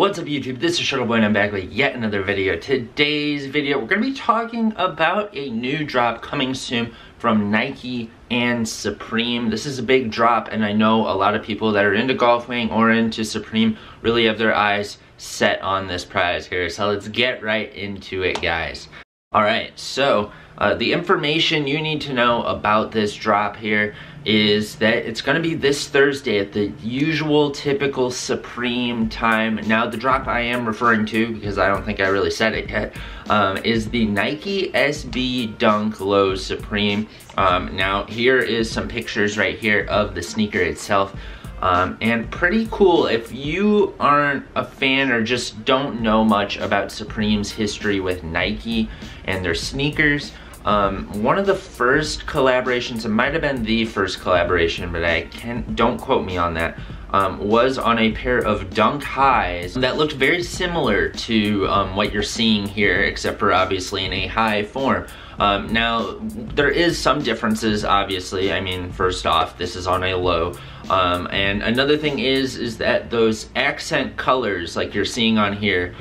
What's up YouTube, this is Shuttle Boy and I'm back with yet another video. Today's video, we're going to be talking about a new drop coming soon from Nike and Supreme. This is a big drop and I know a lot of people that are into golf wing or into Supreme really have their eyes set on this prize here. So let's get right into it, guys. Alright, so the information you need to know about this drop here is that it's going to be this Thursday at the usual typical Supreme time. Now the drop I am referring to, because I don't think I really said it yet, is the Nike SB Dunk Low Supreme. Now here is some pictures right here of the sneaker itself. And pretty cool. If you aren't a fan or just don't know much about Supreme's history with Nike and their sneakers, one of the first collaborations, it might have been the first collaboration, but don't quote me on that, was on a pair of Dunk highs that looked very similar to what you're seeing here, except for obviously in a high form. Now, there is some differences, obviously. I mean, first off, this is on a low. And another thing is that those accent colors, like you're seeing on here,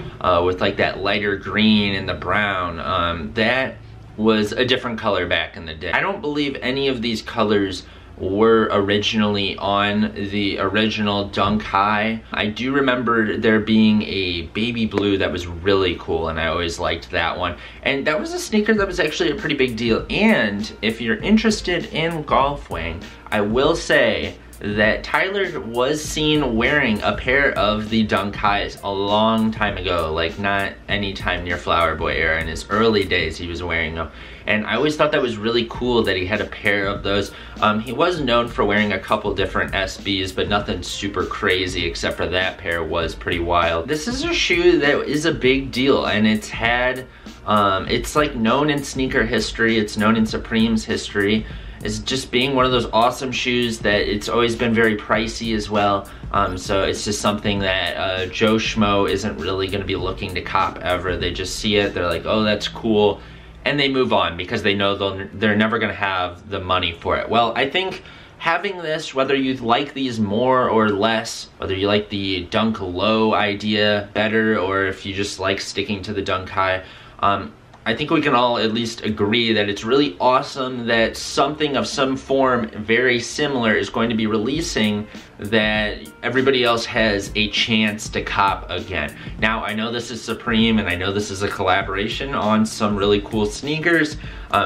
with like that lighter green and the brown, that was a different color back in the day. I don't believe any of these colors were originally on the original Dunk High. I do remember there being a baby blue that was really cool and I always liked that one. And that was a sneaker that was actually a pretty big deal. And if you're interested in golf wing, I will say that Tyler was seen wearing a pair of the Dunk Highs a long time ago, like not any time near Flower Boy era. In his early days he was wearing them, and I always thought that was really cool that he had a pair of those. He was known for wearing a couple different SBs, but nothing super crazy except for that pair was pretty wild. This is a shoe that is a big deal, and it's had, it's like known in sneaker history, it's known in Supreme's history. It's just being one of those awesome shoes that it's always been very pricey as well. So it's just something that Joe Schmo isn't really going to be looking to cop ever. They just see it, they're like, oh, that's cool, and they move on because they know they're never going to have the money for it. Well, I think having this, whether you like these more or less, whether you like the Dunk Low idea better or if you just like sticking to the Dunk High, I think we can all at least agree that it's really awesome that something of some form very similar is going to be releasing that everybody else has a chance to cop again. Now, I know this is Supreme and I know this is a collaboration on some really cool sneakers,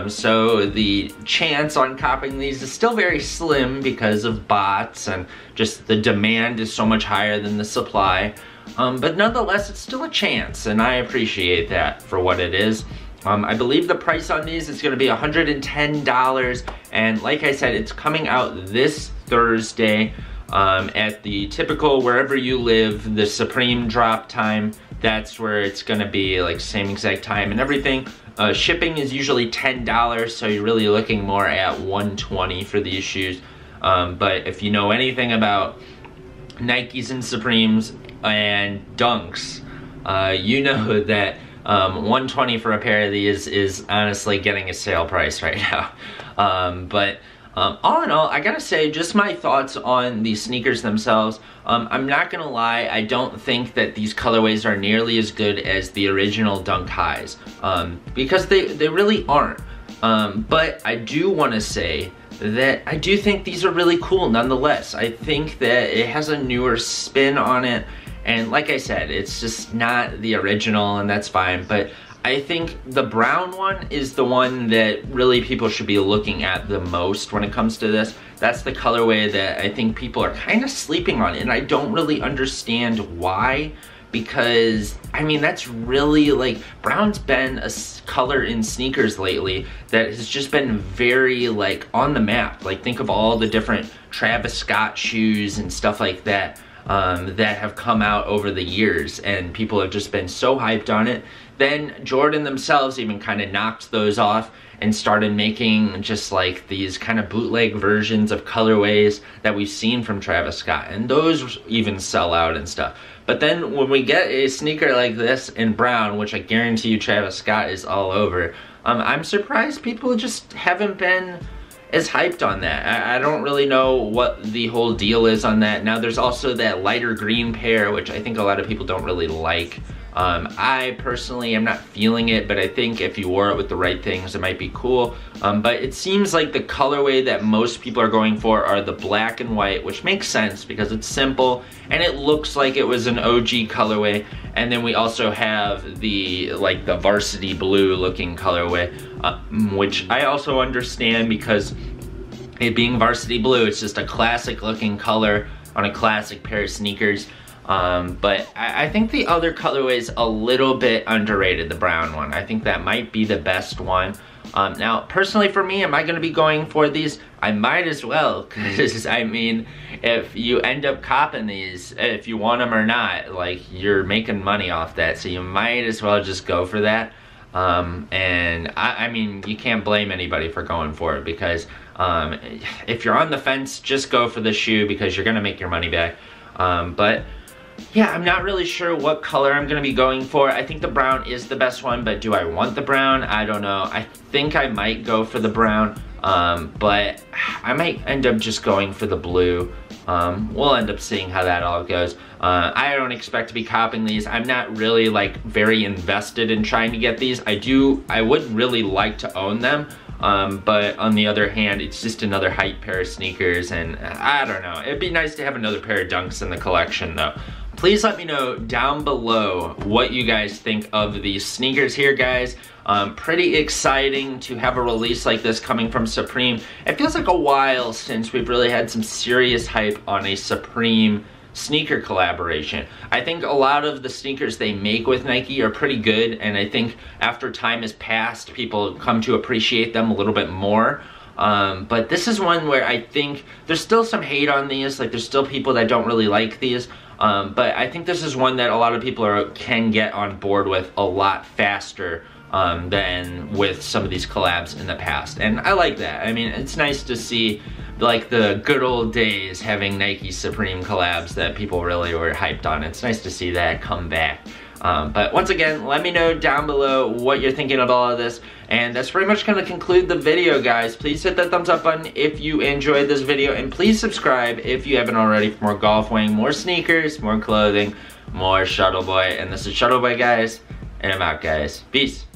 so the chance on copping these is still very slim because of bots and just the demand is so much higher than the supply. But nonetheless, it's still a chance, and I appreciate that for what it is. I believe the price on these is going to be $110, and like I said, it's coming out this Thursday at the typical wherever you live, the Supreme drop time. That's where it's going to be, like same exact time and everything. Shipping is usually $10, so you're really looking more at $120 for these shoes. But if you know anything about Nikes and Supremes and Dunks, you know that $120 for a pair of these is honestly getting a sale price right now. But all in all, I gotta say, just my thoughts on these sneakers themselves. I'm not gonna lie, I don't think that these colorways are nearly as good as the original Dunk Highs, because they really aren't. But I do want to say that I do think these are really cool nonetheless. I think that it has a newer spin on it, and like I said, it's just not the original, and that's fine. But I think the brown one is the one that really people should be looking at the most when it comes to this. That's the colorway that I think people are kind of sleeping on, and I don't really understand why. Because, I mean, that's really, like, brown's been a color in sneakers lately that has just been very, like, on the map. Like, think of all the different Travis Scott shoes and stuff like that that have come out over the years, and people have just been so hyped on it. Then Jordan themselves even kind of knocked those off and started making just like these kind of bootleg versions of colorways that we've seen from Travis Scott, and those even sell out and stuff. But then when we get a sneaker like this in brown, which I guarantee you Travis Scott is all over, I'm surprised people just haven't been is hyped on that. I don't really know what the whole deal is on that. Now there's also that lighter green pair, which I think a lot of people don't really like. I personally am not feeling it, but I think if you wore it with the right things, it might be cool. But it seems like the colorway that most people are going for are the black and white, which makes sense because it's simple and it looks like it was an OG colorway. And then we also have the varsity blue looking colorway, which I also understand because it being varsity blue, it's just a classic looking color on a classic pair of sneakers. But I think the other colorway is a little bit underrated, the brown one. I think that might be the best one. Now, personally for me, am I going to be going for these? I might as well, because I mean, if you end up copping these, if you want them or not, like, you're making money off that, so you might as well just go for that. And I mean, you can't blame anybody for going for it, because if you're on the fence, just go for the shoe because you're going to make your money back. But yeah, I'm not really sure what color I'm going to be going for. I think the brown is the best one, but do I want the brown? I don't know. I think I might go for the brown, but I might end up just going for the blue. We'll end up seeing how that all goes. I don't expect to be copping these. I'm not really like very invested in trying to get these. I would really like to own them. But on the other hand, it's just another hype pair of sneakers, and I don't know. It'd be nice to have another pair of Dunks in the collection though. Please let me know down below what you guys think of these sneakers here, guys. Pretty exciting to have a release like this coming from Supreme. It feels like a while since we've really had some serious hype on a Supreme sneaker collaboration. I think a lot of the sneakers they make with Nike are pretty good, and I think after time has passed, people come to appreciate them a little bit more. But this is one where I think there's still some hate on these, like there's still people that don't really like these, but I think this is one that a lot of people can get on board with a lot faster than with some of these collabs in the past, and I like that. I mean, it's nice to see like the good old days having Nike Supreme collabs that people really were hyped on. It's nice to see that come back. But once again, let me know down below what you're thinking of all of this. And that's pretty much going to conclude the video, guys. Please hit that thumbs up button if you enjoyed this video. And please subscribe if you haven't already for more golf wing, more sneakers, more clothing, more Shuttle Boy. And this is Shuttle Boy, guys. And I'm out, guys. Peace.